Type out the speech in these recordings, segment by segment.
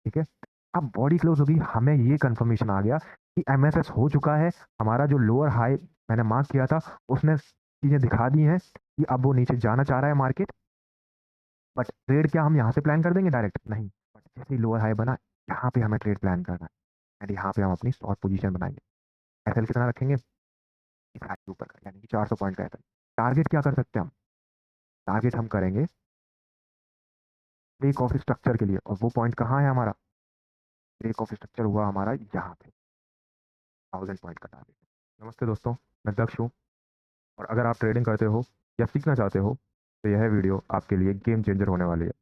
ठीक है। अब बॉडी क्लोज होगी, हमें ये कंफर्मेशन आ गया कि एमएसएस हो चुका है। हमारा जो लोअर हाई मैंने मार्क किया था, उसने चीज़ें दिखा दी हैं कि अब वो नीचे जाना चाह रहा है मार्केट। बट ट्रेड क्या हम यहाँ से प्लान कर देंगे डायरेक्ट? नहीं। बट जैसे ही लोअर हाई बना, यहाँ पे हमें ट्रेड प्लान करना है एंड यहाँ पे हम अपनी शॉर्ट पोजीशन बनाएंगे। एसएल कितना रखेंगे? इस हाई के ऊपर का, यानी कि 400 पॉइंट का एसएल। टारगेट क्या कर सकते हैं हम? टारगेट हम करेंगे ब्रेक ऑफ स्ट्रक्चर के लिए, और वो पॉइंट कहाँ है हमारा? ब्रेक ऑफ स्ट्रक्चर हुआ हमारा यहाँ पे, 1000 पॉइंट का टारगेट। नमस्ते दोस्तों, मैं दक्ष हूँ, और अगर आप ट्रेडिंग करते हो या सीखना चाहते हो तो यह वीडियो आपके लिए गेम चेंजर होने वाली है।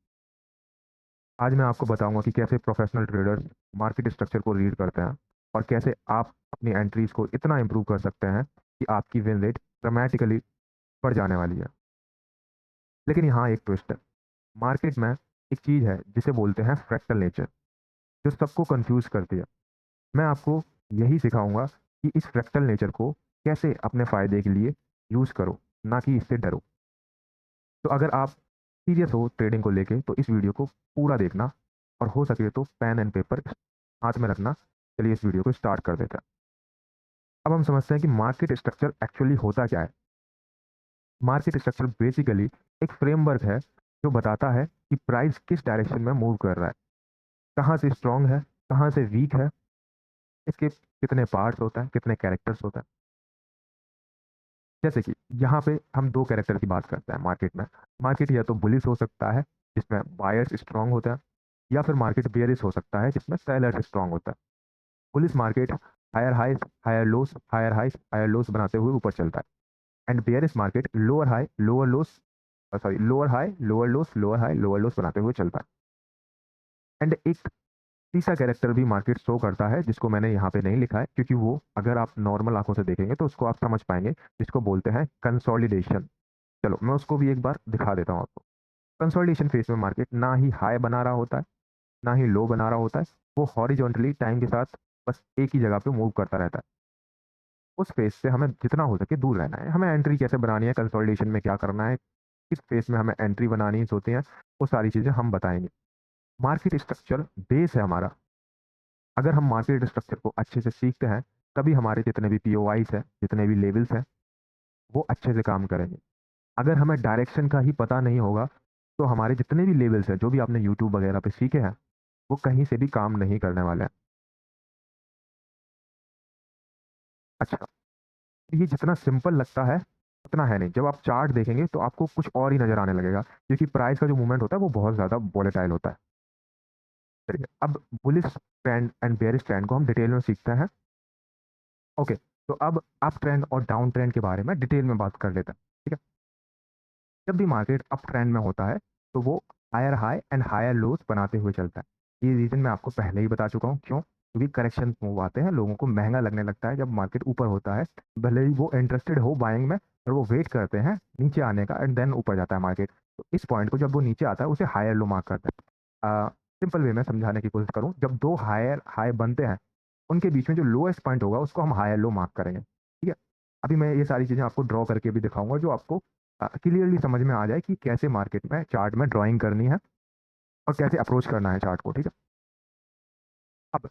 आज मैं आपको बताऊंगा कि कैसे प्रोफेशनल ट्रेडर्स मार्केट स्ट्रक्चर को रीड करते हैं, और कैसे आप अपनी एंट्रीज को इतना इंप्रूव कर सकते हैं कि आपकी विन रेट ड्रामेटिकली बढ़ जाने वाली है। लेकिन यहाँ एक ट्विस्ट है। मार्केट में एक चीज़ है जिसे बोलते हैं फ्रैक्टल नेचर, जो सबको कंफ्यूज करती है। मैं आपको यही सिखाऊंगा कि इस फ्रैक्टल नेचर को कैसे अपने फ़ायदे के लिए यूज़ करो, ना कि इससे डरो। तो अगर आप सीरियस हो ट्रेडिंग को लेके तो इस वीडियो को पूरा देखना, और हो सके तो पेन एंड पेपर हाथ में रखना। चलिए इस वीडियो को स्टार्ट कर देते हैं। अब हम समझते हैं कि मार्केट स्ट्रक्चर एक्चुअली होता क्या है। मार्केट स्ट्रक्चर बेसिकली एक फ्रेमवर्क है जो बताता है कि प्राइस किस डायरेक्शन में मूव कर रहा है, कहाँ से स्ट्रांग है, कहाँ से वीक है, इसके कितने पार्ट्स होता है, कितने कैरेक्टर्स होता है। जैसे कि यहाँ पे हम दो कैरेक्टर की बात करते हैं मार्केट में। मार्केट या तो बुलिश हो सकता है जिसमें बायर्स स्ट्रांग होता है, या फिर मार्केट बेयरिश हो सकता है जिसमें सेलर्स स्ट्रांग होता है। Bullish market higher highs higher lows higher highs higher lows बनाते हुए ऊपर चलता है, and bearish market lower high lower lows sorry lower high lower lows lower high lower lows बनाते हुए चलता है। एंड एक तीसरा कैरेक्टर भी मार्केट शो करता है जिसको मैंने यहाँ पे नहीं लिखा है, क्योंकि वो अगर आप नॉर्मल आंखों से देखेंगे तो उसको आप समझ पाएंगे, जिसको बोलते हैं कंसोलिडेशन। चलो मैं उसको भी एक बार दिखा देता हूँ आपको। कंसोलिडेशन फेज में मार्केट ना ही हाई बना रहा होता है, ना ही लो बना रहा होता है। वो हॉरिजॉन्टली टाइम के साथ बस एक ही जगह पे मूव करता रहता है। उस फेज से हमें जितना हो सके दूर रहना है। हमें एंट्री कैसे बनानी है, कंसोलिडेशन में क्या करना है, किस फेज में हमें एंट्री बनानी होती है, वो सारी चीज़ें हम बताएंगे। मार्केट स्ट्रक्चर बेस है हमारा। अगर हम मार्केट स्ट्रक्चर को अच्छे से सीखते हैं, तभी हमारे जितने भी पीओआईस हैं, जितने भी लेवल्स हैं, वो अच्छे से काम करेंगे। अगर हमें डायरेक्शन का ही पता नहीं होगा तो हमारे जितने भी लेवल्स हैं, जो भी आपने यूट्यूब वगैरह पे सीखे हैं, वो कहीं से भी काम नहीं करने वाले हैं। अच्छा, ये जितना सिंपल लगता है उतना है नहीं। जब आप चार्ट देखेंगे तो आपको कुछ और ही नजर आने लगेगा, क्योंकि प्राइस का जो मूवमेंट होता है वो बहुत ज़्यादा वॉलेटाइल होता है। चलिए अब bullish trend and bearish trend को हम डिटेल में सीखते हैं। ओके, तो अब अप ट्रेंड और डाउन ट्रेंड के बारे में डिटेल में बात कर लेते हैं। ठीक है। जब भी मार्केट अप ट्रेंड में होता है तो वो higher high and higher lows बनाते हुए चलता है। ये रीजन मैं आपको पहले ही बता चुका हूँ क्यों, क्योंकि करेक्शन मूव आते हैं, लोगों को महंगा लगने लगता है जब मार्केट ऊपर होता है। भले ही वो इंटरेस्टेड हो बाइंग में, और वो वेट करते हैं नीचे आने का, एंड देन ऊपर जाता है मार्केट। तो इस पॉइंट को जब वो नीचे आता है उसे हायर लो मार्क करते हैं। सिंपल वे में समझाने की कोशिश करूँ, जब दो हायर हाई बनते हैं उनके बीच में जो लोएस्ट पॉइंट होगा उसको हम हायर लो मार्क करेंगे। ठीक है। अभी मैं ये सारी चीज़ें आपको ड्रॉ करके भी दिखाऊंगा, जो आपको क्लियरली समझ में आ जाए कि कैसे मार्केट में चार्ट में ड्राइंग करनी है और कैसे अप्रोच करना है चार्ट को। ठीक है। अब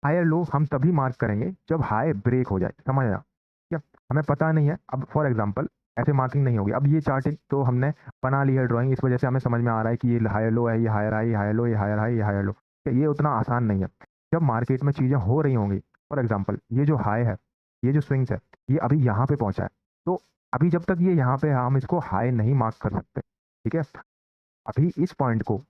हायर लो हम तभी मार्क करेंगे जब हाई ब्रेक हो जाए, समझ आया? ठीक है। हमें पता नहीं है, अब फॉर एग्जांपल ऐसे मार्किंग नहीं होगी। अब ये चार्ट तो हमने बना ली है ड्राइंग, इस वजह से हमें समझ में आ रहा है कि ये हायर लो है, ये हायर हाई, हायर लो, ये हायर हाई, ये हायर लो। ये उतना आसान नहीं है। जब मार्केट में चीज़ें हो रही होंगी, फॉर एग्जाम्पल ये जो हाई है, ये जो स्विंग्स है, ये अभी यहाँ पे पहुंचा है। तो अभी जब तक ये यहाँ पे है हम इसको हाई नहीं मार्क कर सकते। ठीक है। अभी इस पॉइंट को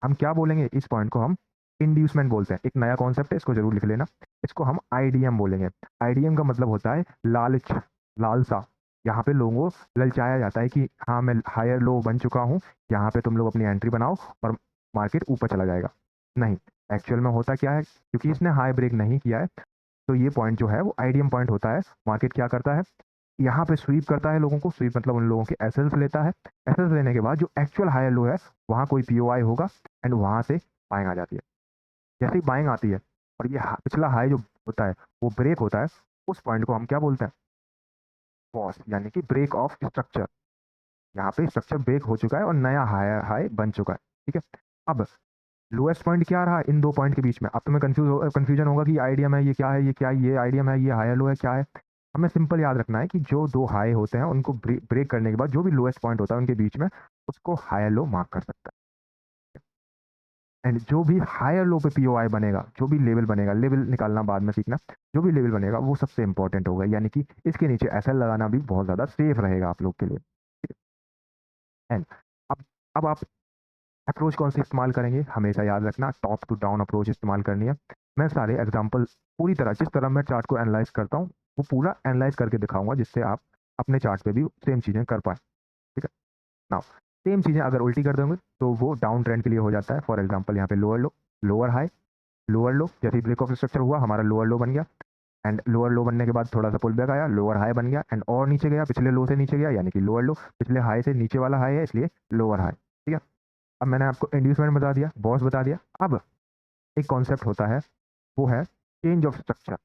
हम क्या बोलेंगे? इस पॉइंट को हम इंड्यूसमेंट बोलते हैं। एक नया कॉन्सेप्ट है, इसको जरूर लिख लेना। इसको हम आईडीएम बोलेंगे। आईडीएम का मतलब होता है लालच, लालसा। यहाँ पे लोगों को ललचाया जाता है कि हाँ मैं हायर लो बन चुका हूँ, यहाँ पे तुम लोग अपनी एंट्री बनाओ और मार्केट ऊपर चला जाएगा। नहीं, एक्चुअल में होता क्या है, क्योंकि इसने हाई ब्रेक नहीं किया है, तो ये पॉइंट जो है वो आईडीएम पॉइंट होता है। मार्केट क्या करता है, यहाँ पे स्वीप करता है लोगों को। स्वीप मतलब उन लोगों के एसेल्स लेता है। एसेल्स लेने के बाद जो एक्चुअल हायर लो है वहाँ कोई पीओआई होगा, एंड वहाँ से बाइंग आ जाती है। जैसे ही बाइंग आती है और ये पिछला हाई जो होता है वो ब्रेक होता है, उस पॉइंट को हम क्या बोलते हैं? पॉज, यानी कि ब्रेक ऑफ स्ट्रक्चर। यहाँ पे स्ट्रक्चर ब्रेक हो चुका है और नया हाई हाई बन चुका है। ठीक है। अब लोएस्ट पॉइंट क्या रहा इन 2 पॉइंट के बीच में? अब तुम्हें कन्फ्यूजन होगा कि आईडीएम है, ये क्या है, ये क्या है, ये आईडीएम है, ये हायर लो है, क्या है? हमें सिंपल याद रखना है कि जो 2 हाई होते हैं उनको ब्रेक करने के बाद जो भी लोएस्ट पॉइंट होता है उनके बीच में, उसको हायर लो मार्क कर सकता है। एंड जो भी हायर लो पे पीओआई बनेगा, जो भी लेवल बनेगा, लेवल निकालना बाद में सीखना, जो भी लेवल बनेगा वो सबसे इंपॉर्टेंट होगा, यानी कि इसके नीचे एसएल लगाना भी बहुत ज़्यादा सेफ रहेगा आप लोग के लिए। एंड अब अब आप अप्रोच कौन सी इस्तेमाल करेंगे, हमेशा याद रखना टॉप टू डाउन अप्रोच इस्तेमाल करनी है। मैं सारे एग्जांपल पूरी तरह जिस तरह मैं चार्ट को एनालाइज करता हूँ वो पूरा एनालाइज करके दिखाऊंगा, जिससे आप अपने चार्ट पे भी सेम चीज़ें कर पाए। ठीक है, नाउ सेम चीज़ें अगर उल्टी कर देंगे तो वो डाउन ट्रेंड के लिए हो जाता है। फॉर एग्जाम्पल यहाँ पे लोअर लो, लोअर हाई, लोअर लो, जैसे ब्रेक ऑफ स्ट्रक्चर हुआ हमारा लोअर लो बन गया, एंड लोअर लो बनने के बाद थोड़ा सा पुल बैक आया, लोअर हाई बन गया, एंड और नीचे गया, पिछले लो से नीचे गया, यानी कि लोअर लो, पिछले हाई से नीचे वाला हाई है इसलिए लोअर हाई। ठीक है, अब मैंने आपको इंड्यूसमेंट बता दिया, बॉस बता दिया। अब एक कॉन्सेप्ट होता है, वो है चेंज ऑफ स्ट्रक्चर।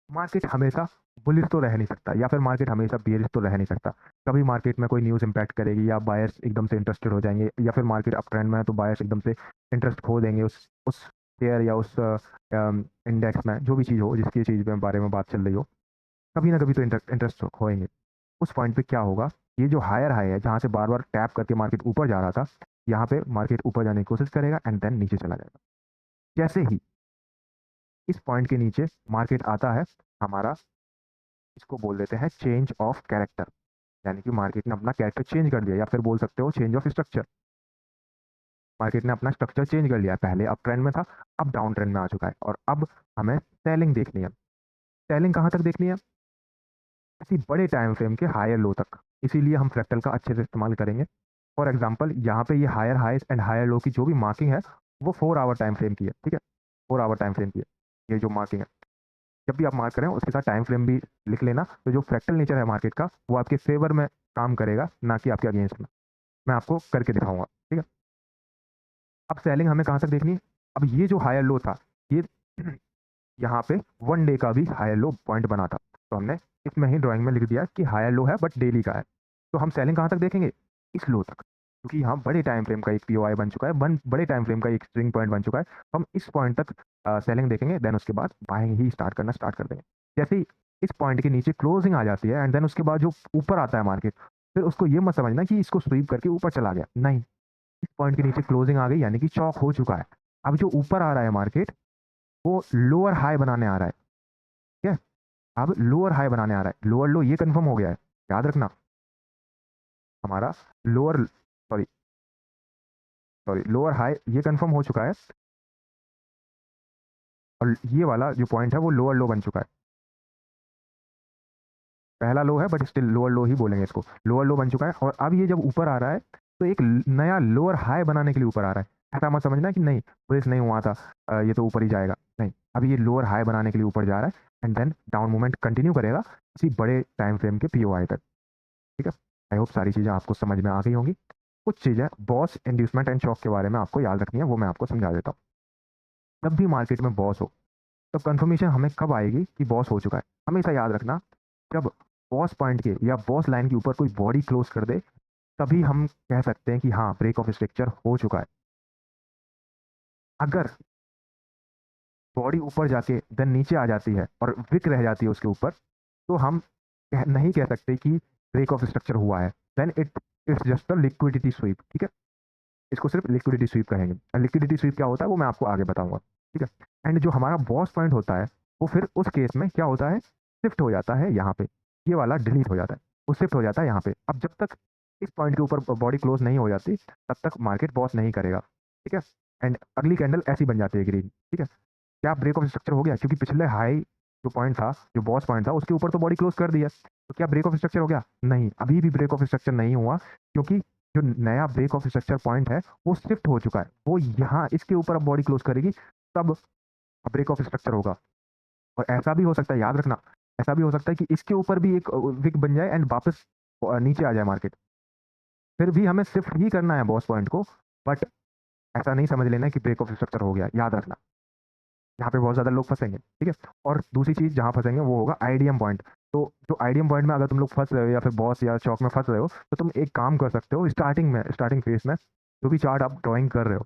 मार्केट हमेशा बुलिश तो रह नहीं सकता, या फिर मार्केट हमेशा बेयरिश तो रह नहीं सकता। कभी मार्केट में कोई न्यूज़ इंपैक्ट करेगी, या बायर्स एकदम से इंटरेस्टेड हो जाएंगे, या फिर मार्केट अप ट्रेंड में है तो बायर्स एकदम से इंटरेस्ट खो देंगे उस शेयर या उस इंडेक्स में, जो भी चीज़ हो जिसकी चीज़ में बारे में बात चल रही हो, कभी ना कभी तो इंटरेस्ट होएंगे। उस पॉइंट पे क्या होगा, ये जो हायर हाई है जहाँ से बार बार टैप करके मार्केट ऊपर जा रहा था, यहाँ पे मार्केट ऊपर जाने की कोशिश करेगा एंड देन नीचे चला जाएगा। जैसे ही इस पॉइंट के नीचे मार्केट आता है, हमारा इसको बोल देते हैं चेंज ऑफ कैरेक्टर, यानी कि मार्केट ने अपना कैरेक्टर चेंज कर दिया, या फिर बोल सकते हो चेंज ऑफ स्ट्रक्चर। मार्केट ने अपना स्ट्रक्चर चेंज कर लिया, पहले अप ट्रेंड में था, अब डाउन ट्रेंड में आ चुका है, और अब हमें सेलिंग देखनी है। सेलिंग कहाँ तक देखनी है? किसी बड़े टाइम फ्रेम के हायर लो तक। इसीलिए हम फ्रैक्टल का अच्छे से इस्तेमाल करेंगे। फॉर एग्जांपल यहाँ पे ये हायर हाइस एंड हायर लो की जो भी मार्किंग है वो 4 आवर टाइम फ्रेम की है। ठीक है, 4 आवर टाइम फ्रेम की है ये जो मार्किंग है। जब भी आप मार्क करें उसके साथ टाइम फ्रेम भी लिख लेना, तो जो फ्रैक्टल नेचर है मार्केट का वो आपके फेवर में काम करेगा, ना कि आपके अगेंस्ट में। मैं आपको करके दिखाऊंगा। ठीक है, अब सेलिंग हमें कहाँ तक देखनी है? अब ये जो हायर लो था, ये यहाँ पे 1 डे का भी हायर लो पॉइंट बना था, तो हमने इसमें ही ड्राइंग में लिख दिया कि हायर लो है बट डेली का है। तो हम सेलिंग कहाँ तक देखेंगे? इस लो तक, क्योंकि यहाँ बड़े टाइम फ्रेम का एक पीओआई बन चुका है, बड़े टाइम फ्रेम का एक स्विंग पॉइंट बन चुका है। हम इस पॉइंट तक सेलिंग देखेंगे, देन उसके बाद बाइंग ही स्टार्ट कर देंगे। जैसे ही इस पॉइंट के नीचे क्लोजिंग आ जाती है एंड देन उसके बाद जो ऊपर आता है मार्केट, फिर उसको ये मत समझना कि इसको स्वीप करके ऊपर चला गया, नहीं। इस पॉइंट के नीचे क्लोजिंग आ गई यानी कि चौक हो चुका है। अब जो ऊपर आ रहा है मार्केट, वो लोअर हाई बनाने आ रहा है। ठीक है, अब लोअर हाई बनाने आ रहा है, लोअर लो ये कंफर्म हो गया है, याद रखना। हमारा lower sorry sorry lower high ये कंफर्म हो चुका है, और ये वाला जो पॉइंट है वो लोअर लो बन चुका है। पहला लो है बट स्टिल लोअर लो ही बोलेंगे इसको, लोअर लो बन चुका है। और अब ये जब ऊपर आ रहा है तो एक नया लोअर हाई बनाने के लिए ऊपर आ रहा है। ऐसा मत समझना कि नहीं ब्रेस नहीं हुआ था, ये तो ऊपर ही जाएगा, नहीं। अब ये लोअर हाई बनाने के लिए ऊपर जा रहा है and then down movement continue करेगा किसी बड़े टाइम फ्रेम के पीओआई तक। ठीक है, आई होप सारी चीज़ें आपको समझ में आ गई होंगी। कुछ चीज़ें बॉस इंड्यूसमेंट एंड शॉक के बारे में आपको याद रखनी है, वो मैं आपको समझा देता हूँ। जब भी मार्केट में बॉस हो, तब कंफर्मेशन हमें कब आएगी कि बॉस हो चुका है? हमेशा याद रखना, जब बॉस पॉइंट के या बॉस लाइन के ऊपर कोई बॉडी क्लोज कर दे, तभी हम कह सकते हैं कि हाँ ब्रेक ऑफ स्ट्रक्चर हो चुका है। अगर बॉडी ऊपर जाके देन नीचे आ जाती है और विक रह जाती है उसके ऊपर, तो हम नहीं कह सकते कि ब्रेक ऑफ स्ट्रक्चर हुआ है, then it's just a liquidity sweep. ठीक है, इसको सिर्फ लिक्विडिटी स्वीप कहेंगे। लिक्विडिटी स्वीप क्या होता है वो मैं आपको आगे बताऊंगा। ठीक है, एंड जो हमारा बॉस पॉइंट होता है वो फिर उस केस में क्या होता है, शिफ्ट हो जाता है यहाँ पे, ये वाला डिलीट हो जाता है, वो शिफ्ट हो जाता है यहाँ पे। अब जब तक इस पॉइंट के ऊपर बॉडी क्लोज नहीं हो जाती, तब तक मार्केट बॉस नहीं करेगा। ठीक है, एंड अगली कैंडल ऐसी बन जाती है ग्रीन। ठीक है, क्या ब्रेक ऑफ स्ट्रक्चर हो गया? क्योंकि पिछले हाई जो पॉइंट था, जो बॉस पॉइंट था, उसके ऊपर तो बॉडी क्लोज कर दिया, तो क्या ब्रेक ऑफ स्ट्रक्चर हो गया? नहीं, अभी भी ब्रेक ऑफ स्ट्रक्चर नहीं हुआ, क्योंकि जो नया ब्रेक ऑफ स्ट्रक्चर पॉइंट है वो शिफ्ट हो चुका है, वो यहाँ इसके ऊपर अब बॉडी क्लोज करेगी, तब ब्रेक ऑफ स्ट्रक्चर होगा। और ऐसा भी हो सकता है, याद रखना, ऐसा भी हो सकता है कि इसके ऊपर भी एक विक बन जाए एंड वापस नीचे आ जाए मार्केट, फिर भी हमें शिफ्ट ही करना है बॉस पॉइंट को। बट ऐसा नहीं समझ लेना कि ब्रेक ऑफ स्ट्रक्चर हो गया, याद रखना। यहाँ पे बहुत ज़्यादा लोग फंसेंगे। ठीक है, और दूसरी चीज़ जहाँ फंसेंगे वो होगा आईडीएम पॉइंट। तो जो आईडीएम पॉइंट में अगर तुम लोग फंस रहे हो या फिर बॉस या चौक में फंस रहे हो, तो तुम एक काम कर सकते हो, स्टार्टिंग फेज में जो भी चार्ट आप ड्राइंग कर रहे हो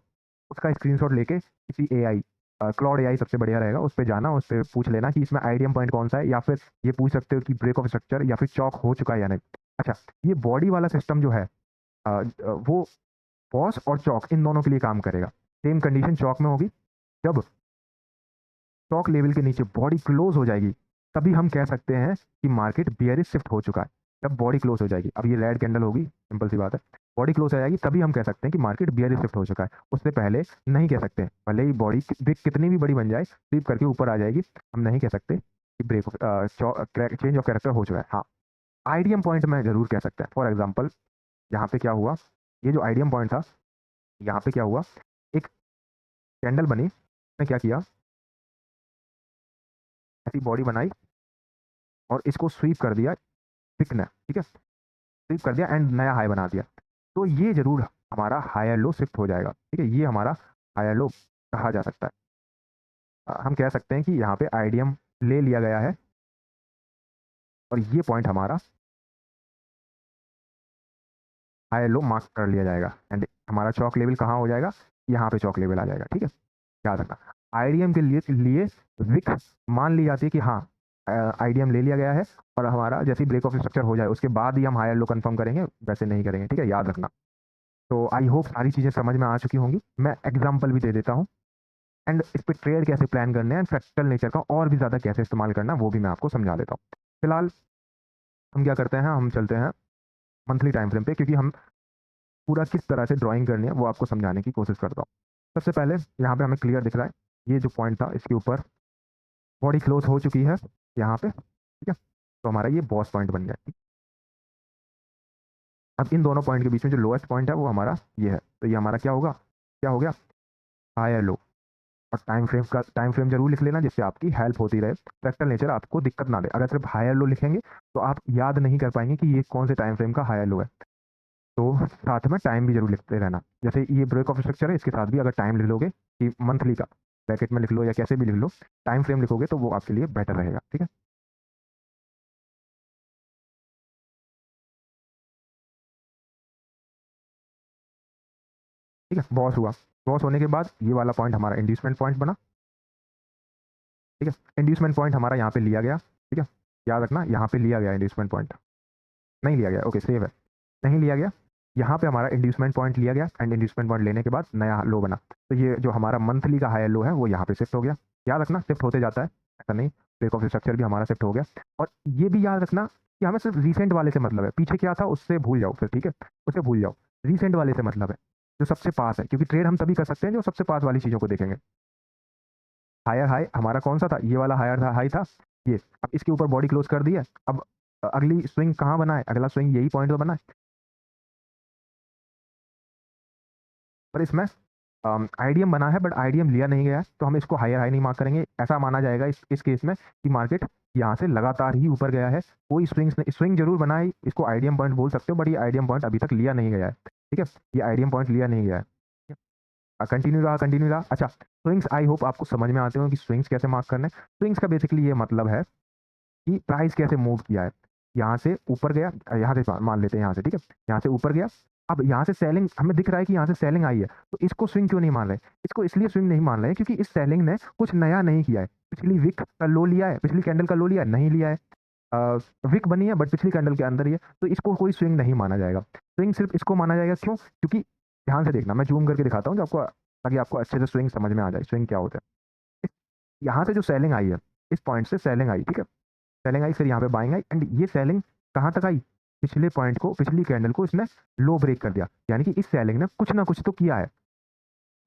उसका स्क्रीनशॉट लेके किसी एआई, क्लाउड एआई सबसे बढ़िया रहेगा, उस पे जाना, उस पे पूछ लेना कि इसमें आईडीएम पॉइंट कौन सा है, या फिर ये पूछ सकते हो कि ब्रेक ऑफ स्ट्रक्चर या फिर चौक हो चुका है या नहीं। अच्छा, ये बॉडी वाला सिस्टम जो है वो पॉज और चौक इन दोनों के लिए काम करेगा। सेम कंडीशन चौक में होगी, जब चौक लेवल के नीचे बॉडी क्लोज हो जाएगी तभी हम कह सकते हैं कि मार्केट बियरिश शिफ्ट हो चुका है। जब बॉडी क्लोज हो जाएगी, अब ये रेड कैंडल होगी, सिंपल सी बात है, बॉडी क्लोज हो जाएगी तभी हम कह सकते हैं कि मार्केट बियरिश शिफ्ट हो चुका है। उससे पहले नहीं कह सकते, भले ही बॉडी कितनी भी बड़ी बन जाए, स्वीप करके ऊपर आ जाएगी, हम नहीं कह सकते कि ब्रेक चेंज ऑफ कैरेक्टर हो चुका है। हाँ, आईडीएम पॉइंट में जरूर कह सकते हैं। फॉर एग्जाम्पल, यहाँ पे क्या हुआ, ये जो आईडीएम पॉइंट था, यहाँ पे क्या हुआ, एक कैंडल बनी, उसने क्या किया, ऐसी बॉडी बनाई और इसको स्वीप कर दिया, विक ने, ठीक है, स्वीप कर दिया एंड नया हाई बना दिया। तो ये जरूर हमारा हायर लो शिफ्ट हो जाएगा, ठीक है, ये हमारा हायर लो कहा जा सकता है। हम कह सकते हैं कि यहाँ पे आईडीएम ले लिया गया है और ये पॉइंट हमारा हायर लो मार्क कर लिया जाएगा एंड हमारा चौक लेवल कहाँ हो जाएगा, यहाँ पे चौक लेवल आ जाएगा, ठीक है। याद रखना, आईडीएम के लिए विक मान ली जाती है कि हाँ आईडीएम ले लिया गया है, और हमारा जैसे ब्रेक ऑफ स्ट्रक्चर हो जाए उसके बाद ही हम हायर लो कंफर्म करेंगे, वैसे नहीं करेंगे, ठीक है, याद रखना। तो आई होप सारी चीज़ें समझ में आ चुकी होंगी। मैं एग्जाम्पल भी दे देता हूँ एंड इस पर ट्रेड कैसे प्लान करने हैं, फ्रैक्टल नेचर का और भी ज़्यादा कैसे इस्तेमाल करना है वो भी मैं आपको समझा देता हूँ। फिलहाल हम क्या करते हैं, हम चलते हैं मंथली टाइम फ्रेम पे, क्योंकि हम पूरा किस तरह से ड्राइंग करनी है वो आपको समझाने की कोशिश करता हूँ। सबसे पहले यहाँ पे हमें क्लियर दिख रहा है, ये जो पॉइंट था इसके ऊपर बॉडी क्लोज हो चुकी है यहाँ पे, ठीक है, तो हमारा ये बॉस पॉइंट बन गया। अब इन दोनों पॉइंट के बीच में जो लोएस्ट पॉइंट है वो हमारा ये है, तो ये हमारा क्या होगा, क्या हो गया, हायर लो। और टाइम फ्रेम जरूर लिख लेना जिससे आपकी हेल्प होती रहे, फ्रैक्टल नेचर आपको दिक्कत ना दे। अगर सिर्फ हायर लो लिखेंगे तो आप याद नहीं कर पाएंगे कि ये कौन से टाइम फ्रेम का हायर लो है। तो साथ में टाइम भी जरूर लिखते रहना, जैसे ये ब्रेक ऑफ स्ट्रक्चर है, इसके साथ भी अगर टाइम लिख लोगे कि मंथली का ब्रैकेट में लिख लो या कैसे भी लिख लो, टाइम फ्रेम लिखोगे तो वो आपके लिए बेटर रहेगा, ठीक है। ठीक है, बॉस हुआ, बॉस होने के बाद ये वाला पॉइंट हमारा इंड्यूसमेंट पॉइंट बना, ठीक है, इंड्यूसमेंट पॉइंट हमारा यहाँ पे लिया गया, ठीक है, याद रखना यहाँ पे लिया गया इंड्यूसमेंट पॉइंट, नहीं लिया गया, ओके सेव है, नहीं लिया गया, यहाँ पे हमारा इंड्यूसमेंट पॉइंट लिया गया एंड इंड्यूसमेंट पॉइंट लेने के बाद नया लो बना, तो ये जो हमारा मंथली का हायर लो है वो यहाँ पे शिफ्ट हो गया। याद रखना शिफ्ट होते जाता है, ऐसा नहीं, ब्रेक ऑफ स्ट्रक्चर भी हमारा शिफ्ट हो गया। और ये भी याद रखना कि हमें सिर्फ रिसेंट वाले से मतलब है, पीछे क्या था उससे भूल जाओ फिर, ठीक है, उससे भूल जाओ, रिसेंट वाले से मतलब है, जो सबसे पास है, क्योंकि ट्रेड हम तभी कर सकते हैं जो सबसे पास वाली चीज़ों को देखेंगे। हायर हाई हमारा कौन सा था, ये वाला हायर था, हाई था ये, अब इसके ऊपर बॉडी क्लोज कर दी है, अब अगली स्विंग कहाँ बना है, अगला स्विंग यही पॉइंट तो बना है, पर इसमें आईडीएम बना है बट आईडीएम लिया नहीं गया है, तो हम इसको हायर हाई नहीं मार्क करेंगे, ऐसा माना जाएगा इस केस में कि मार्केट यहाँ से लगातार ही ऊपर गया है, कोई स्विंग जरूर बना है, इसको आईडीएम पॉइंट बोल सकते हो, बट ये आईडीएम पॉइंट अभी तक लिया नहीं गया है, ठीक है, ये आईडीएम पॉइंट लिया नहीं गया है, कंटिन्यू रहा, कंटिन्यू रहा। अच्छा, स्विंग्स आई होप आपको समझ में आते हो कि स्विंग्स कैसे मार्क करने। स्विंग्स का बेसिकली ये मतलब है कि प्राइस कैसे मूव किया है, यहाँ से ऊपर गया, यहाँ से मान लेते हैं यहाँ से, ठीक है, यहाँ से ऊपर गया, अब यहाँ से सेलिंग हमें दिख रहा है कि यहाँ से सेलिंग आई है, तो इसको स्विंग क्यों नहीं मान रहे, इसको इसलिए स्विंग नहीं मान रहे क्योंकि इस सेलिंग ने कुछ नया नहीं किया है, पिछली विक का लो लिया है, पिछली कैंडल का लो लिया है, नहीं लिया है, विक बनी है बट पिछली कैंडल के अंदर ही है, तो इसको कोई स्विंग नहीं माना जाएगा। स्विंग सिर्फ इसको माना जाएगा, क्यों, क्योंकि ध्यान से देखना, मैं जूम करके दिखाता हूँ जो आपको, ताकि आपको अच्छे से स्विंग समझ में आ जाए, स्विंग क्या होता है। यहाँ से जो सेलिंग आई है, इस पॉइंट से सेलिंग आई, ठीक है, सेलिंग आई, फिर यहाँ पे बाइंग आई एंड ये सेलिंग कहाँ तक आई, पिछले पॉइंट को, पिछली कैंडल को इसने लो ब्रेक कर दिया, यानी कि इस सेलिंग ने कुछ ना कुछ तो किया है,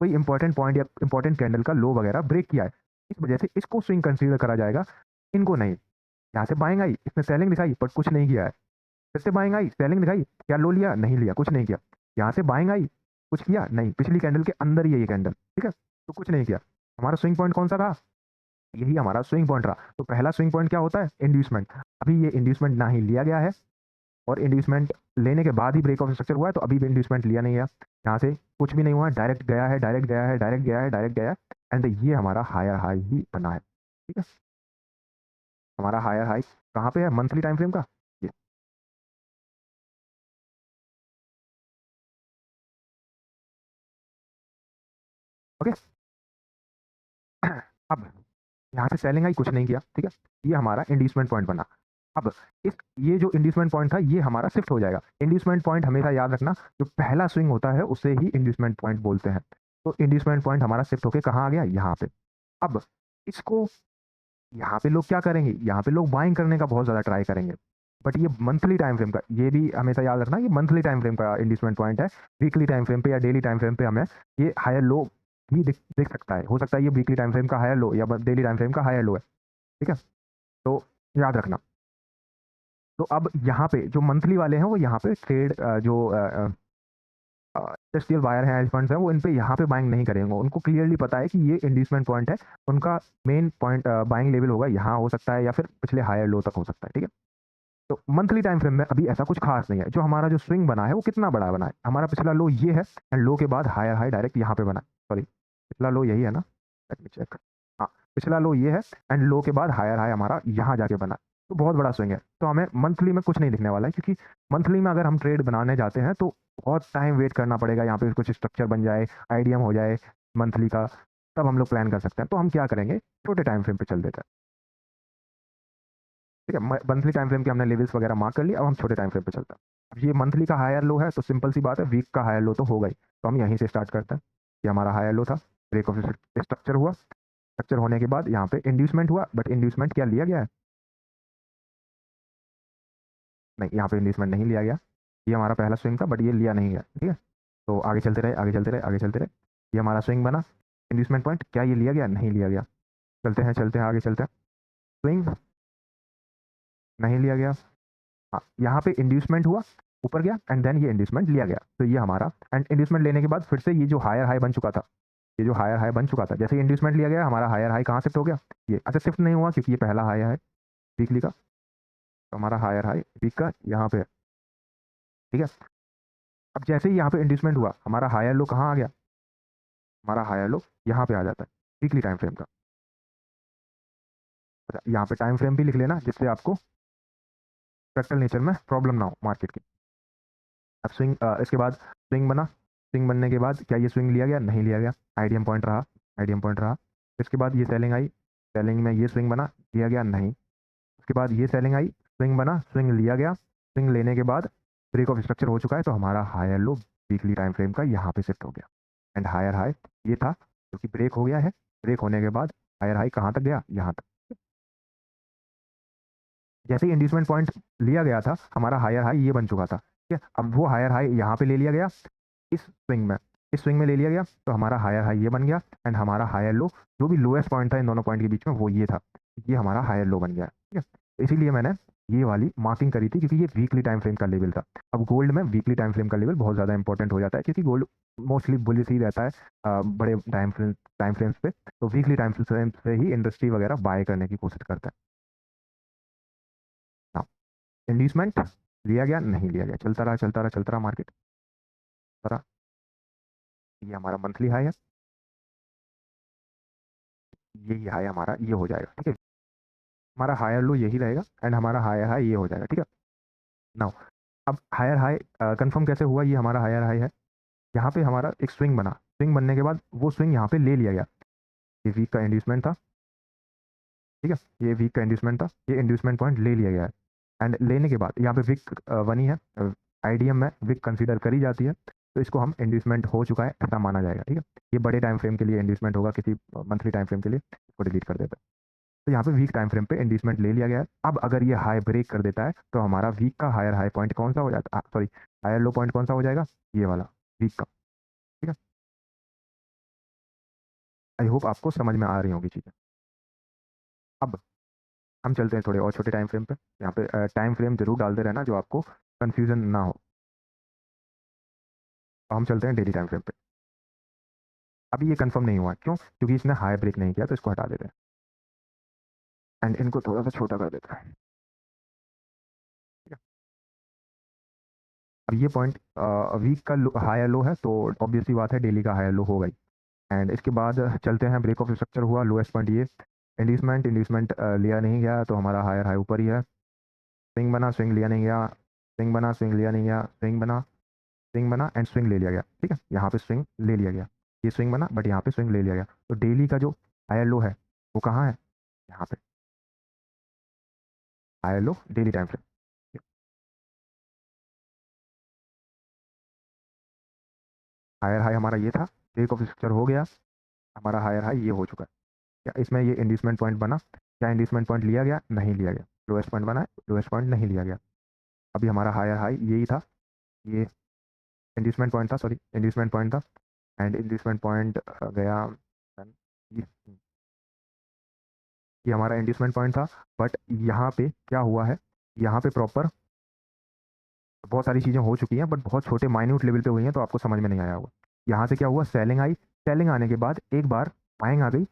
कोई इंपॉर्टेंट पॉइंट या इंपॉर्टेंट कैंडल का लो वगैरह ब्रेक किया है, इस वजह से इसको स्विंग कंसीडर करा जाएगा, इनको नहीं। यहाँ से बाइंग आई, इसने सेलिंग दिखाई बट कुछ नहीं किया है, फिर से बाइंग आई, सेलिंग दिखाई, क्या लो लिया, नहीं लिया, कुछ नहीं किया, यहाँ से बाइंग आई, कुछ किया नहीं, पिछली कैंडल के अंदर ही है ये कैंडल, ठीक है, तो कुछ नहीं किया। हमारा स्विंग पॉइंट कौन सा था, यही हमारा स्विंग पॉइंट रहा। तो पहला स्विंग पॉइंट क्या होता है, इंड्यूसमेंट, अभी ये इंड्यूसमेंट ना ही लिया गया है, और इंड्यूसमेंट लेने के बाद ही ब्रेक ऑफ स्ट्रक्चर हुआ है, तो अभी भी इंड्यूसमेंट लिया नहीं गया, यहाँ से कुछ भी नहीं हुआ, डायरेक्ट गया है, डायरेक्ट गया है, डायरेक्ट गया है, डायरेक्ट गया है, एंड ये हमारा हायर हाई ही बना है, ठीक है, हमारा हायर हाई कहाँ पे है, मंथली टाइम फ्रेम का, ये ओके। अब यहाँ से सेलिंग आई, कुछ नहीं किया, ठीक है, ये हमारा इंड्यूसमेंट पॉइंट बना। अब इस ये जो इंड्यूसमेंट पॉइंट था ये हमारा शिफ्ट हो जाएगा। इंड्यूसमेंट पॉइंट हमेशा याद रखना, जो पहला स्विंग होता है उसे ही इंड्यूसमेंट पॉइंट बोलते हैं। तो इंड्यूसमेंट पॉइंट हमारा शिफ्ट होके कहाँ आ गया, यहाँ पे। अब इसको यहाँ पे लोग क्या करेंगे, यहाँ पे लोग बाइंग करने का बहुत ज़्यादा ट्राई करेंगे, बट ये मंथली टाइम फ्रेम का, ये भी हमेशा याद रखना, ये मंथली टाइम फ्रेम का इंड्यूसमेंट पॉइंट है। वीकली टाइम फ्रेम पे या डेली टाइम फ्रेम पे हमें ये हायर लो भी दिख सकता है, हो सकता है ये वीकली टाइम फ्रेम का हायर लो या डेली टाइम फ्रेम का हायर लो है, ठीक है। तो याद रखना। तो अब यहाँ पे जो मंथली वाले हैं वो यहाँ पे ट्रेड जो इंडस्ट्रियल बायर हैं, एज फंड्स हैं, वो इन पे यहाँ पे बाइंग नहीं करेंगे। उनको क्लियरली पता है कि ये इंड्यूसमेंट पॉइंट है, उनका मेन पॉइंट बाइंग लेवल होगा यहाँ हो सकता है या फिर पिछले हायर लो तक हो सकता है, ठीक है। तो मंथली टाइम फ्रेम में अभी ऐसा कुछ खास नहीं है। जो हमारा जो स्विंग बना है वो कितना बड़ा बना है, हमारा पिछला लो ये है एंड लो के बाद हायर हाई डायरेक्ट यहाँ पे बना है। सॉरी, पिछला लो यही है ना, लेट मी चेक। हाँ, पिछला लो ये है एंड लो के बाद हायर हाई हमारा यहाँ जाके बना है। तो बहुत बड़ा स्विंग है, तो हमें मंथली में कुछ नहीं दिखने वाला है, क्योंकि मंथली में अगर हम ट्रेड बनाने जाते हैं तो बहुत टाइम वेट करना पड़ेगा, यहाँ पे कुछ स्ट्रक्चर बन जाए, आईडीएम हो जाए मंथली का, तब हम लोग प्लान कर सकते हैं। तो हम क्या करेंगे, छोटे टाइम फ्रेम पे चल देते हैं, ठीक है। मंथली टाइम फ्रेम के हमने लेवल्स वगैरह मार्क कर लिया, अब हम छोटे टाइम फ्रेम पे चलते हैं। अब ये मंथली का हायर लो है, तो सिंपल सी बात है, वीक का हायर लो तो होगा ही, तो हम यहीं से स्टार्ट करते हैं। ये हमारा हायर लो था, ब्रेक ऑफ स्ट्रक्चर हुआ, स्ट्रक्चर होने के बाद यहाँ पे इंड्यूसमेंट हुआ, बट इंड्यूसमेंट क्या लिया गया है, नहीं, यहाँ पे इंड्यूसमेंट नहीं लिया गया। ये हमारा पहला स्विंग था बट ये लिया नहीं गया, ठीक है। तो आगे चलते रहे, आगे चलते रहे, आगे चलते रहे, ये हमारा स्विंग बना, इंड्यूसमेंट पॉइंट, क्या ये लिया गया, नहीं लिया गया। चलते हैं चलते हैं आगे चलते हैं, स्विंग नहीं लिया गया। हाँ, यहाँ पे इंड्यूसमेंट हुआ, ऊपर गया एंड देन ये इंड्यूसमेंट लिया गया, तो ये हमारा, एंड इंड्यूसमेंट लेने के बाद फिर से ये जो हायर हाई बन चुका था, ये जो हायर हाई बन चुका था, जैसे इंड्यूसमेंट लिया गया हमारा हायर हाई कहाँ शिफ्ट हो गया, ये अच्छा शिफ्ट नहीं हुआ क्योंकि ये पहला हाई है वीकली का, तो हमारा हायर हाई वीक का यहाँ पे है, ठीक है। अब जैसे ही यहाँ पे इंड्यूसमेंट हुआ हमारा हायर लो कहाँ आ गया, हमारा हायर लो यहाँ पे आ जाता है वीकली टाइम फ्रेम का। अच्छा, यहाँ पे टाइम फ्रेम भी लिख लेना जिससे आपको फ्रैक्टल नेचर में प्रॉब्लम ना हो मार्केट की। अब स्विंग, इसके बाद स्विंग बना, स्विंग बनने के बाद क्या ये स्विंग लिया गया, नहीं लिया गया, आईडीएम पॉइंट रहा, आईडीएम पॉइंट रहा। इसके बाद ये सेलिंग आई, सेलिंग में ये स्विंग बना, लिया गया नहीं। उसके बाद ये सेलिंग आई, स्विंग बना, स्विंग लिया गया, स्विंग लेने के बाद ब्रेक ऑफ स्ट्रक्चर हो चुका है, तो हमारा higher low weekly time frame का यहाँ पे शिफ्ट हो गया एंड हायर हाई ये था क्योंकि ब्रेक हो गया है, ब्रेक होने के बाद हायर हाई कहाँ तक गया, यहाँ तक। जैसे ही इंड्यूसमेंट पॉइंट लिया गया था हमारा हायर हाई ये बन चुका था, ठीक है। अब वो हायर हाई यहाँ पे ले लिया गया, इस स्विंग में, इस स्विंग में ले लिया गया, तो हमारा हायर हाई ये बन गया एंड हमारा हायर लो, जो भी लोएस्ट पॉइंट था इन दोनों पॉइंट के बीच में वो ये था, ये हमारा हायर लो बन गया, ठीक है। तो इसीलिए मैंने ये वाली मार्किंग करी थी, क्योंकि ये वीकली टाइम फ्रेम का लेवल था। अब गोल्ड में वीकली टाइम फ्रेम का लेवल बहुत ज़्यादा इंपॉर्टेंट हो जाता है, क्योंकि गोल्ड मोस्टली बुलिश ही रहता है बड़े टाइम फ्रेम्स पे, तो वीकली टाइम फ्रेम से ही इंडस्ट्री वगैरह बाय करने की कोशिश करता है। इंड्यूसमेंट लिया गया, नहीं लिया गया, चलता रहा चलता रहा चलता रहा मार्केट, रहा। ये हमारा मंथली हाई है, यही हाई हमारा ये हो जाएगा, ठीक है। हमारा हायर लो यही रहेगा एंड हमारा हायर हाई ये हो जाएगा, ठीक है। नाउ अब हायर हाई कंफर्म कैसे हुआ, ये हमारा हायर हाई है, यहाँ पे हमारा एक स्विंग बना, स्विंग बनने के बाद वो स्विंग यहाँ पे ले लिया गया, ये वीक का इंड्यूसमेंट था, ठीक है, ये वीक का इंड्यूसमेंट था, ये इंड्यूसमेंट पॉइंट ले लिया गया है एंड लेने के बाद यहाँ पे विक बनी है, आईडीएम में विक कंसीडर करी जाती है, तो इसको हम इंड्यूसमेंट हो चुका है ऐसा माना जाएगा, ठीक है। ये बड़े टाइम फ्रेम के लिए इंड्यूसमेंट होगा, किसी मंथली टाइम फ्रेम के लिए इसको डिलीट कर देते हैं। तो यहाँ पे वीक टाइम फ्रेम पे इंड्यूसमेंट ले लिया गया है। अब अगर ये हाई ब्रेक कर देता है तो हमारा वीक का हायर हाई पॉइंट कौन सा हो जाता है, सॉरी, हायर लो पॉइंट कौन सा हो जाएगा, ये वाला वीक का, ठीक है। आई होप आपको समझ में आ रही होगी चीज़ें। अब हम चलते हैं थोड़े और छोटे टाइम फ्रेम पे, यहाँ पे टाइम फ्रेम जरूर डालते रहना जो आपको कन्फ्यूजन ना हो। तो हम चलते हैं डेली टाइम फ्रेम पे। अभी ये कंफर्म नहीं हुआ है, क्यों, क्योंकि इसने हाई ब्रेक नहीं किया, तो इसको हटा देते हैं एंड इनको थोड़ा सा छोटा कर देते हैं, ठीक है। अब ये पॉइंट वीक का हायर लो है, तो ऑब्वियसली बात है डेली का हायर लो होगा ही। एंड इसके बाद चलते हैं, ब्रेक ऑफ स्ट्रक्चर हुआ, लोएस्ट पॉइंट ये, इंड्यूसमेंट, इंड्यूसमेंट लिया नहीं गया, तो हमारा हायर हाई ऊपर ही है, स्विंग बना, स्विंग लिया नहीं गया, स्विंग बना, स्विंग लिया नहीं गया, स्विंग बना, स्विंग बना एंड स्विंग ले लिया गया, ठीक है। यहाँ पे स्विंग ले लिया गया, ये स्विंग बना बट यहाँ पे स्विंग ले लिया गया। तो डेली का जो हायर लो है वो कहाँ है, यहाँ पे higher low daily time frame. Higher high हमारा ये था, ब्रेक ऑफ स्ट्रक्चर हो गया, हमारा हायर हाई ये हो चुका है। क्या इसमें ये इंड्यूसमेंट पॉइंट बना, क्या इंड्यूसमेंट पॉइंट लिया गया, नहीं लिया गया। लोएस्ट पॉइंट बना है, लोएस्ट पॉइंट नहीं लिया गया। अभी हमारा हायर हाई यही था, ये इंड्यूसमेंट पॉइंट था, सॉरी इंड्यूसमेंट पॉइंट था, एंड इंड्यूसमेंट पॉइंट गया ये ये हमारा इंड्यूसमेंट पॉइंट था। बट यहाँ पे क्या हुआ है, यहाँ पे प्रॉपर बहुत सारी चीज़ें हो चुकी हैं बट बहुत छोटे माइन्यूट लेवल पे हुई हैं, तो आपको समझ में नहीं आया होगा। यहाँ से क्या हुआ, सेलिंग आई, सेलिंग आने के बाद एक बार बाइंग आ गई,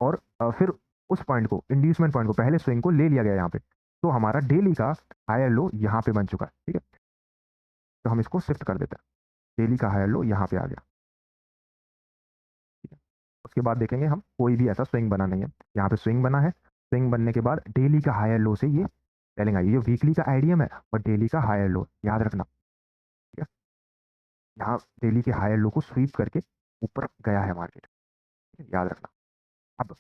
और फिर उस पॉइंट को, इंड्यूसमेंट पॉइंट को, पहले स्विंग को ले लिया गया यहाँ पे। तो हमारा डेली का हायर लो यहाँ पे बन चुका है, ठीक है। तो हम इसको शिफ्ट कर देते हैं, डेली का हायर लो यहाँ पे आ गया, ठीक है। उसके बाद देखेंगे हम, कोई भी ऐसा स्विंग बना नहीं है, यहाँ पे स्विंग बना है, स्विंग बनने के बाद डेली का हायर लो से ये सेलिंग आई। ये वीकली का आइडियम है बट डेली का हायर लो याद रखना, ठीक है। यहाँ डेली के हायर लो को स्वीप करके ऊपर गया है मार्केट, ठीक है, याद रखना। अब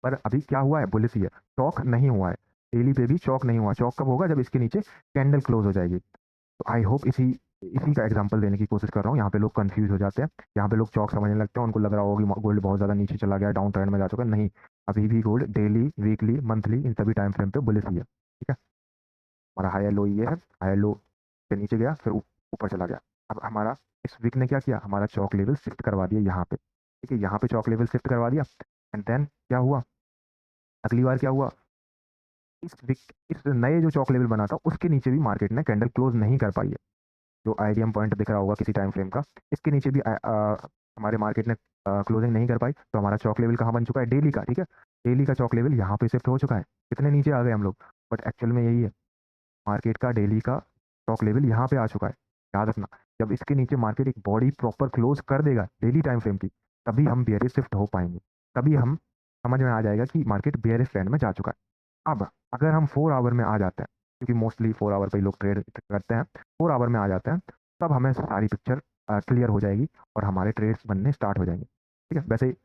पर अभी क्या हुआ है, बुलिश ही है, चौक नहीं हुआ है, डेली पे भी चौक नहीं हुआ। चौक कब होगा, जब इसके नीचे कैंडल क्लोज हो जाएगी। तो आई होप इसी इसी का एग्जांपल देने की कोशिश कर रहा हूँ। यहाँ पे लोग कंफ्यूज हो जाते हैं, यहाँ पे लोग चौक समझने लगते हैं, उनको लग रहा होगा कि गोल्ड बहुत ज़्यादा नीचे चला गया, डाउन ट्रेंड में जा चुका है। नहीं, अभी भी गोल्ड डेली, वीकली, मंथली, इन सभी टाइम फ्रेम पे बुलिश ही है, ठीक है। हमारा हायर लो ये है, हायर लो से नीचे गया, फिर ऊपर चला गया। अब हमारा इस वीक ने क्या किया, हमारा चौक लेवल शिफ्ट करवा दिया यहाँ पे, ठीक है। यहाँ पे चौक लेवल शिफ्ट करवा दिया, एंड देन क्या हुआ, अगली बार क्या हुआ, इस वीक, इस नए जो चौक लेवल बना था उसके नीचे भी मार्केट ने कैंडल क्लोज नहीं कर पाई है। जो आईडियम पॉइंट दिख रहा होगा किसी टाइम फ्रेम का, इसके नीचे भी हमारे मार्केट ने क्लोजिंग नहीं कर पाई। तो हमारा चौक लेवल कहाँ बन चुका है, डेली का, ठीक है। डेली का चौक लेवल यहाँ पे शिफ्ट हो चुका है, कितने नीचे आ गए हम लोग, बट एक्चुअल में यही है, मार्केट का डेली का स्टॉक लेवल यहाँ पे आ चुका है। याद रखना, जब इसके नीचे मार्केट एक बॉडी प्रॉपर क्लोज कर देगा डेली टाइम फ्रेम की, तभी हम बेयरिश शिफ्ट हो पाएंगे, तभी हम समझ में आ जाएगा कि मार्केट बेयरिश ट्रेंड में जा चुका है। अब अगर हम 4 आवर में आ जाते हैं, क्योंकि मोस्टली 4 आवर पर ही लोग ट्रेड करते हैं, 4 आवर में आ जाते हैं, तब हमें सारी पिक्चर क्लियर हो जाएगी और हमारे ट्रेड्स बनने स्टार्ट हो जाएंगे, ठीक है। वैसे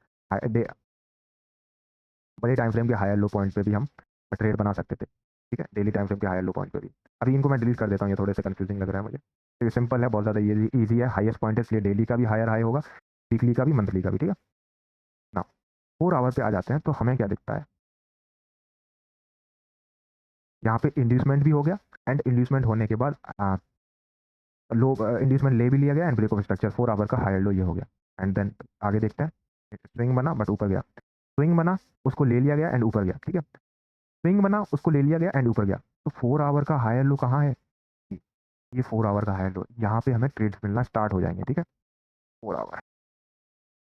बड़े टाइम फ्रेम के हायर लो पॉइंट पे भी हम ट्रेड बना सकते थे, ठीक है, डेली टाइम फ्रेम के हायर लो पॉइंट पे भी। अभी इनको मैं डिलीट कर देता हूँ, ये थोड़े से कंफ्यूजिंग लग रहा है मुझे। तो ये सिंपल है, बहुत ज़्यादा ईजी है, हाईएस्ट पॉइंट है, इसलिए डेली का भी हायर हाई होगा, वीकली का भी, मंथली का भी, ठीक है ना। 4 आवर पे आ जाते हैं तो हमें क्या दिखता है, यहाँ पे इंड्यूसमेंट भी हो गया, एंड इंड्यूसमेंट होने के बाद लो इंड्यूसमेंट ले भी लिया गया, and break of structure 4 hour का हायर लो ये हो गया। एंड देन आगे देखते हैं, स्विंग बना बट ऊपर गया, स्विंग बना, उसको ले लिया गया एंड ऊपर गया, ठीक है। स्विंग बना, उसको ले लिया गया एंड ऊपर गया। तो 4 आवर का हायर लो कहाँ है, ये 4 आवर का हायर लो, यहाँ पे हमें ट्रेड्स मिलना स्टार्ट हो जाएंगे, ठीक है। 4 आवर,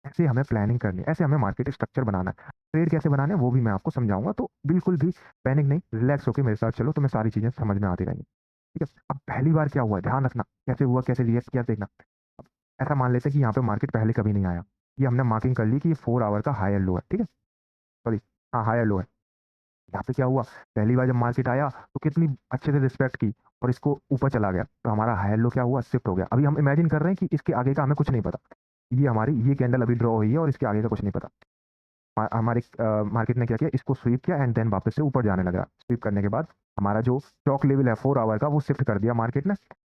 ऐसे हमें प्लानिंग करनी है, ऐसे हमें मार्केट स्ट्रक्चर बनाना है। ट्रेड कैसे बनाना है वो भी मैं आपको समझाऊंगा, तो बिल्कुल भी पैनिक नहीं, रिलैक्स होकर मेरे साथ चलो, तो मैं सारी चीज़ें समझ में आती रहेंगी, ठीक है। अब पहली बार क्या हुआ, ध्यान रखना, कैसे हुआ, कैसे रिएक्ट किया देखना। अब ऐसा मान लेते हैं कि यहाँ पे मार्केट पहले कभी नहीं आया, ये हमने मार्किंग कर ली कि ये 4 आवर का हायर लो है, ठीक है, सॉरी, हाँ हायर लो है। यहाँ पे क्या हुआ, पहली बार जब मार्केट आया तो कितनी अच्छे से रिस्पेक्ट की और इसको ऊपर चला गया, तो हमारा हायर लो क्या हुआ, शिफ्ट हो गया। अभी हम इमेजिन कर रहे हैं कि इसके आगे का हमें कुछ नहीं पता, ये हमारी ये कैंडल अभी ड्रॉ हुई है और इसके आगे का कुछ नहीं पता। हमारे मार्केट ने क्या किया, इसको स्वीप किया एंड देन वापस से ऊपर जाने लगा। स्वीप करने के बाद हमारा जो स्टॉक लेवल है 4 आवर का, वो शिफ्ट कर दिया मार्केट ने,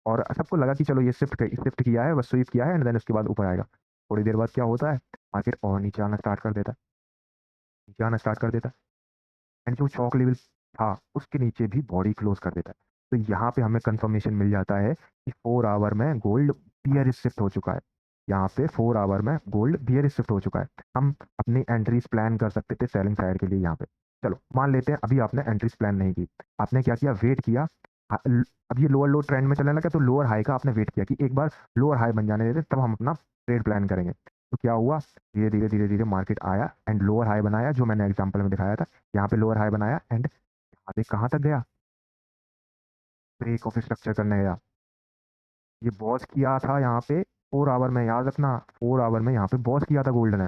और सबको लगा कि चलो ये शिफ्ट किया है, बस स्वीप किया है, एंड देन उसके बाद ऊपर आएगा। थोड़ी देर बाद क्या होता है, मार्केट और नीचे आना स्टार्ट कर देता है, नीचे आना स्टार्ट कर देता है, एंड जो चौक लेवल था उसके नीचे भी बॉडी क्लोज कर देता है। तो यहाँ पे हमें कंफर्मेशन मिल जाता है कि 4 आवर में गोल्ड बियर शिफ्ट हो चुका है। यहाँ पे 4 आवर में गोल्ड बियर शिफ्ट हो चुका है। हम अपनी एंट्रीज प्लान कर सकते थे सेलिंग साइड के लिए यहाँ पे। चलो मान लेते हैं अभी आपने एंट्रीज प्लान नहीं की, आपने क्या किया, वेट किया। अब ये लोअर लो ट्रेंड में चलने लगा, तो लोअर हाई का आपने वेट किया कि एक बार लोअर हाई बन जाने देते, तब हम अपना ट्रेड प्लान करेंगे। तो क्या हुआ, धीरे धीरे धीरे धीरे मार्केट आया एंड लोअर हाई बनाया, जो मैंने एग्जांपल में दिखाया था। यहाँ पे लोअर हाई बनाया एंड यहाँ पे कहाँ तक गया, ब्रेक ऑफ स्ट्रक्चर करने गया। ये बॉस किया था यहाँ पे 4 आवर में, याद रखना 4 आवर में यहाँ पे बॉस किया था गोल्ड ने,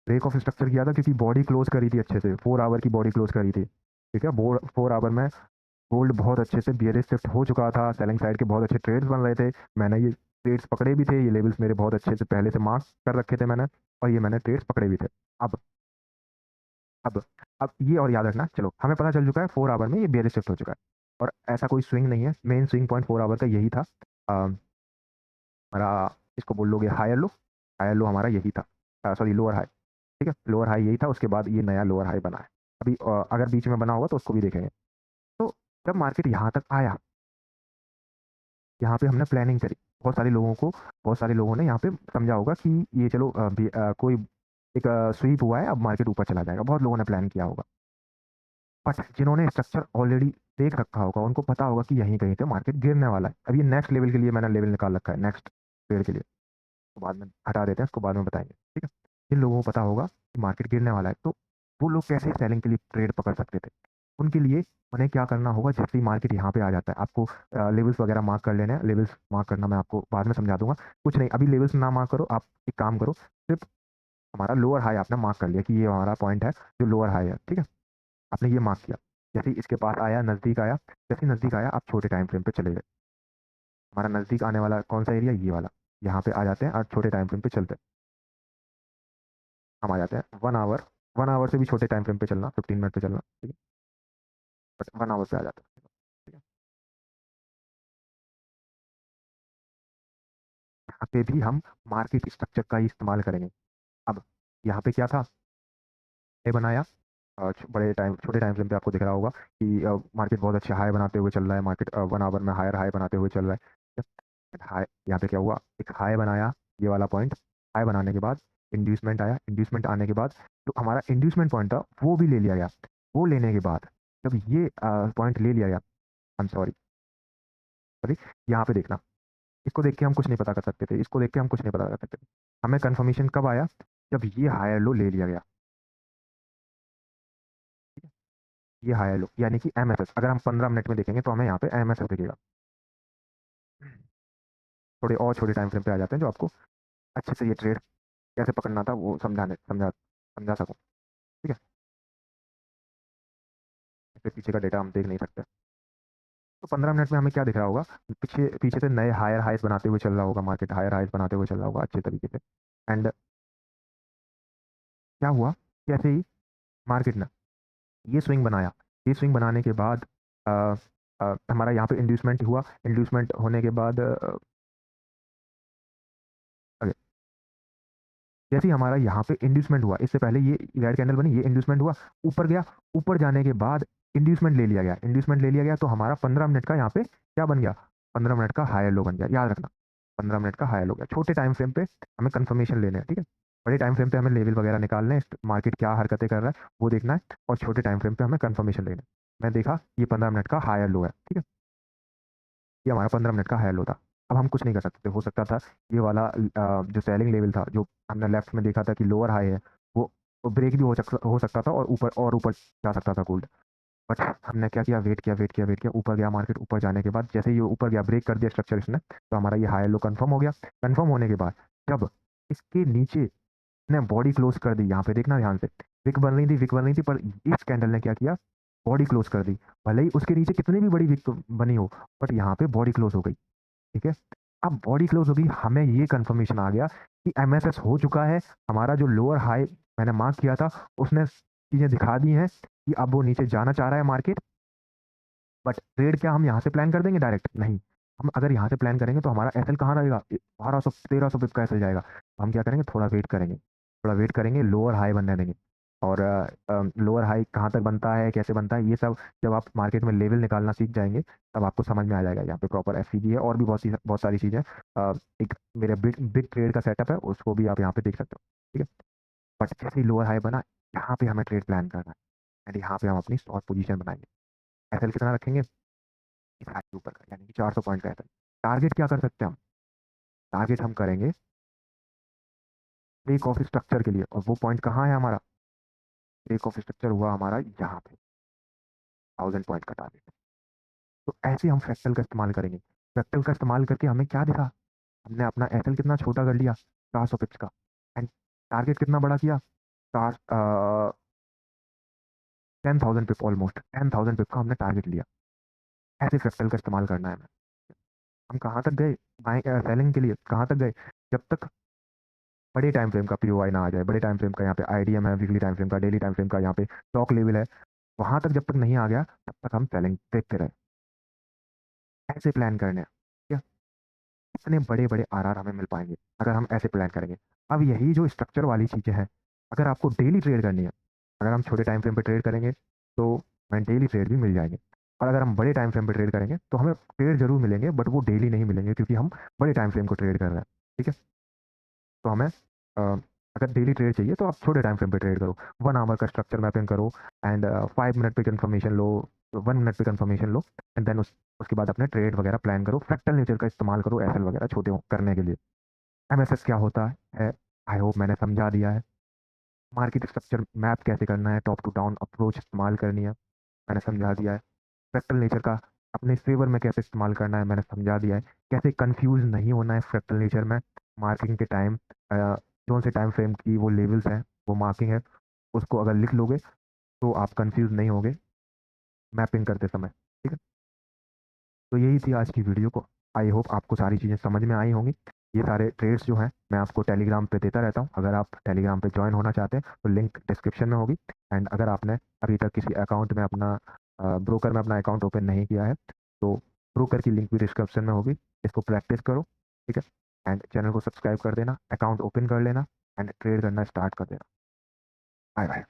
ब्रेक ऑफ स्ट्रक्चर किया था, क्योंकि बॉडी क्लोज करी थी अच्छे से, 4 आवर की बॉडी क्लोज करी थी, ठीक है। 4 आवर में गोल्ड बहुत अच्छे से बियरिश शिफ्ट हो चुका था, सेलिंग साइड के बहुत अच्छे ट्रेड्स बन रहे थे। मैंने ये ट्रेड्स पकड़े भी थे, ये लेवल्स मेरे बहुत अच्छे से पहले से मार्क कर रखे थे मैंने, और ये मैंने ट्रेड्स पकड़े भी थे। अब अब अब ये और याद रखना, चलो हमें पता चल चुका है 4 आवर में ये बेयरिश शिफ्ट हो चुका है, और ऐसा कोई स्विंग नहीं है, मेन स्विंग पॉइंट 4 आवर का यही था। हमारा इसको बोल लोगे हायर लो हमारा यही था, सॉरी लोअर हाई, ठीक है, लोअर हाई यही था, उसके बाद ये नया लोअर हाई बना है। अभी अगर बीच में बना होगा तो उसको भी देखेंगे। तो जब मार्केट यहाँ तक आया, यहाँ पे हमने प्लानिंग करी, बहुत सारे लोगों ने यहाँ पे समझा होगा कि ये चलो कोई एक स्वीप हुआ है, अब मार्केट ऊपर चला जाएगा, बहुत लोगों ने प्लान किया होगा। बट जिन्होंने स्ट्रक्चर ऑलरेडी देख रखा होगा, उनको पता होगा कि यहीं कहीं पे मार्केट गिरने वाला है। अब ये नेक्स्ट लेवल के लिए मैंने लेवल निकाल रखा है, नेक्स्ट ट्रेड के लिए, तो बाद में हटा देते हैं, उसको बाद में बताएंगे, ठीक है। जिन लोगों को पता होगा कि मार्केट गिरने वाला है, तो वो लोग कैसे सेलिंग के लिए ट्रेड पकड़ सकते थे, उनके लिए उन्हें क्या करना होगा, जैसे ही मार्केट यहाँ पे आ जाता है, आपको लेवल्स वगैरह मार्क कर लेने हैं। लेवल्स मार्क करना मैं आपको बाद में समझा दूंगा, कुछ नहीं, अभी लेवल्स ना मार्क करो, आप एक काम करो, सिर्फ हमारा लोअर हाई आपने मार्क कर लिया कि ये हमारा पॉइंट है जो लोअर हाई है, ठीक है, आपने ये मार्क किया। जैसे ही इसके पास आया, नज़दीक आया, जैसे ही नज़दीक आया, आप छोटे टाइम फ्रेम पे चले गए। हमारा नज़दीक आने वाला कौन सा एरिया, ये वाला, यहाँ पे आ जाते हैं और छोटे टाइम फ्रेम पे चलते हैं। हम आ जाते हैं 1 आवर, 1 आवर से भी छोटे टाइम फ्रेम पे चलना, 15 मिनट पे चलना, ठीक है, बट 1 आवर पे आ जाते हैं, ठीक है। यहाँ पे भी हम मार्केट स्ट्रक्चर का ही इस्तेमाल करेंगे। अब यहाँ पे क्या था, ये बनाया, बड़े टाइम छोटे टाइम फ्रेम पे आपको दिख रहा होगा कि मार्केट बहुत अच्छे हाई बनाते हुए चल रहा है, मार्केट 1 आवर में हायर हाई बनाते हुए चल रहा है। हाई, यहाँ पे क्या हुआ, एक हाई बनाया, ये वाला पॉइंट, हाई बनाने के बाद इंड्यूसमेंट आया, इंड्यूसमेंट आने के बाद जो हमारा इंड्यूसमेंट पॉइंट था वो भी ले लिया गया। वो लेने के बाद जब ये पॉइंट ले लिया गया, आई एम सॉरी सॉरी, यहाँ पे देखना, इसको देख के हम कुछ नहीं पता कर सकते थे, इसको देख के हम कुछ नहीं पता कर सकते थे। हमें कंफर्मेशन कब आया, जब ये हायर लो ले लिया गया, ये हायर लो यानी कि एमएसएस, अगर हम 15 मिनट में देखेंगे तो हमें यहाँ पे एमएसएस दिखेगा। थोड़े और छोटे टाइम फ्रेम पे आ जाते हैं, जो आपको अच्छे से ये ट्रेड कैसे पकड़ना था वो समझा सकूँ, ठीक है। इससे पीछे का डेटा हम देख नहीं सकते। तो 15 मिनट में हमें क्या दिख रहा होगा, पीछे पीछे से नए हायर हाइज बनाते हुए चल रहा होगा, मार्केट हायर हाइज बनाते हुए चल रहा होगा अच्छे तरीके से। एंड क्या हुआ, कैसे ही मार्केट ने ये स्विंग बनाया, ये स्विंग बनाने के बाद अ, हमारा यहाँ पे इंड्यूसमेंट हुआ, इंड्यूसमेंट होने के बाद अरे, जैसे ही हमारा यहाँ पे इंड्यूसमेंट हुआ, इससे पहले ये रेड कैंडल बनी, ये इंड्यूसमेंट हुआ, ऊपर गया, ऊपर जाने के बाद इंड्यूसमेंट ले लिया गया, इंड्यूसमेंट ले लिया गया, तो हमारा 15 मिनट का यहाँ पे क्या बन गया, 15 मिनट का हायर लो बन गया, याद रखना, 15 मिनट का हायर लो गया। छोटे टाइम फ्रेम पे हमें कंफर्मेशन लेने हैं, ठीक है, बड़े टाइम फ्रेम पे हमें लेवल वगैरह निकालने हैं, मार्केट क्या हरकतें कर रहा है वो देखना है, और छोटे टाइम फ्रेम पे हमें कंफर्मेशन लेना है। मैं देखा ये 15 मिनट का हायर लो है, ठीक है, ये हमारा 15 मिनट का हायर लो था। अब हम कुछ नहीं कर सकते थे, हो सकता था ये वाला जो सेलिंग लेवल था, जो हमने लेफ्ट में देखा था कि लोअर हाई है, वो ब्रेक भी हो सकता था, और ऊपर जा सकता था गोल्ड। बट हमने क्या किया, वेट किया, वेट किया, वेट किया, ऊपर गया मार्केट, ऊपर जाने के बाद जैसे ही ये ऊपर गया, ब्रेक कर दिया स्ट्रक्चर इसने, तो हमारा ये हायर लो कंफर्म हो गया। कंफर्म होने के बाद जब इसके नीचे ने बॉडी क्लोज कर दी, यहाँ पे देखना ध्यान से, विक बन रही थी, पर इस कैंडल ने क्या किया, बॉडी क्लोज कर दी। भले ही उसके नीचे कितनी भी बड़ी विक बनी हो, बट यहाँ पे बॉडी क्लोज हो गई, ठीक है। अब बॉडी क्लोज होगी, हमें ये कंफर्मेशन आ गया कि एमएसएस हो चुका है, हमारा जो लोअर हाई मैंने मार्क किया था उसने चीज़ें दिखा दी हैं कि अब वो नीचे जाना चाह रहा है मार्केट। बट ट्रेड क्या हम यहाँ से प्लान कर देंगे डायरेक्ट, नहीं, हम अगर यहाँ से प्लान करेंगे तो हमारा एसएल कहाँ रहेगा, 1200 1300 पिप का एसएल जाएगा। तो हम क्या करेंगे, थोड़ा वेट करेंगे, थोड़ा वेट करेंगे, लोअर हाई बनने देंगे। और लोअर हाई कहाँ तक बनता है, कैसे बनता है, ये सब जब आप मार्केट में लेवल निकालना सीख जाएंगे तब आपको समझ में आ जाएगा। यहाँ पे प्रॉपर एफसीजी है, और भी बहुत सारी चीज़ें, एक मेरे बिग बिग ट्रेड का सेटअप है, उसको भी आप यहाँ पे देख सकते हो, ठीक है। बट जैसे ही लोअर हाई बना, यहाँ पे हमें ट्रेड प्लान करना है, एंड यहाँ पे हम अपनी शॉर्ट पोजीशन बनाएंगे। एसएल कितना रखेंगे, इस हाई के ऊपर का, यानी कि 400 पॉइंट का एसएल। टारगेट क्या कर सकते हैं हम, टारगेट हम करेंगे ब्रेक ऑफ स्ट्रक्चर के लिए, और वो पॉइंट कहाँ है हमारा, ब्रेक ऑफ स्ट्रक्चर हुआ हमारा यहाँ पे, 1000 पॉइंट का टारगेट। तो ऐसे हम फ्रैक्टल का इस्तेमाल करेंगे। फ्रैक्टल का इस्तेमाल करके हमें क्या दिखा, हमने अपना एसएल कितना छोटा कर लिया, 400 पिप्स का, एंड टारगेट कितना बड़ा किया, चार 10,000 पिप, ऑलमोस्ट 10,000 पिप का हमने टारगेट लिया। ऐसे फ्रैक्टल का इस्तेमाल करना है हमें। हम कहाँ तक गए, सेलिंग के लिए कहाँ तक गए, जब तक बड़े टाइम फ्रेम का पीओआई ना आ जाए, बड़े टाइम फ्रेम का यहाँ पे आईडीएम है, वीकली टाइम फ्रेम का, डेली टाइम फ्रेम का, यहाँ पे स्टॉक लेवल है, वहां तक जब तक नहीं आ गया तब तक हम सेलिंग देखते रहे। ऐसे प्लान करने हैं, ठीक है? इतने बड़े बड़े आरआर हमें मिल पाएंगे अगर हम ऐसे प्लान करेंगे। अब यही जो स्ट्रक्चर वाली चीज़ें हैं, अगर आपको डेली ट्रेड करनी है, अगर हम छोटे टाइम फ्रेम पे ट्रेड करेंगे तो हमें डेली ट्रेड भी मिल जाएंगे। और अगर हम बड़े टाइम फ्रेम पे ट्रेड करेंगे तो हमें ट्रेड जरूर मिलेंगे, बट वो डेली नहीं मिलेंगे क्योंकि हम बड़े टाइम फ्रेम को ट्रेड कर रहे हैं। ठीक है? तो हमें अगर डेली ट्रेड चाहिए तो आप छोटे टाइम फ्रेम पे ट्रेड करो, 1 आवर का स्ट्रक्चर मैपिंग करो, एंड 5 मिनट पे कंफर्मेशन लो, 1 मिनट पे कंफर्मेशन लो, एंड देन उसके बाद अपने ट्रेड वगैरह प्लान करो, फ्रैक्टल नेचर का इस्तेमाल करो एसएल वगैरह छोटे करने के लिए। एमएसएस क्या होता है, आई होप मैंने समझा दिया है। मार्केट स्ट्रक्चर मैप कैसे करना है, टॉप टू डाउन अप्रोच इस्तेमाल करनी है, मैंने समझा दिया है। फ्रैक्टल नेचर का अपने फेवर में कैसे इस्तेमाल करना है, मैंने समझा दिया है। कैसे कंफ्यूज नहीं होना है फ्रैक्टल नेचर में, मार्किंग के टाइम कौन से टाइम फ्रेम की वो लेवल्स हैं, वो मार्किंग है, उसको अगर लिख लोगे तो आप कंफ्यूज नहीं होगे मैपिंग करते समय। ठीक है? तो यही थी आज की वीडियो को। आई होप आपको सारी चीज़ें समझ में आई होंगी। ये सारे ट्रेड्स जो हैं मैं आपको टेलीग्राम पे देता रहता हूँ, अगर आप टेलीग्राम पे ज्वाइन होना चाहते हैं तो लिंक डिस्क्रिप्शन में होगी। एंड अगर आपने अभी तक किसी अकाउंट में अपना ब्रोकर में अपना अकाउंट ओपन नहीं किया है तो ब्रोकर की लिंक भी डिस्क्रिप्शन में होगी, इसको प्रैक्टिस करो। ठीक है? एंड चैनल को सब्सक्राइब कर देना, अकाउंट ओपन कर लेना, एंड ट्रेड करना स्टार्ट कर देना। Bye bye.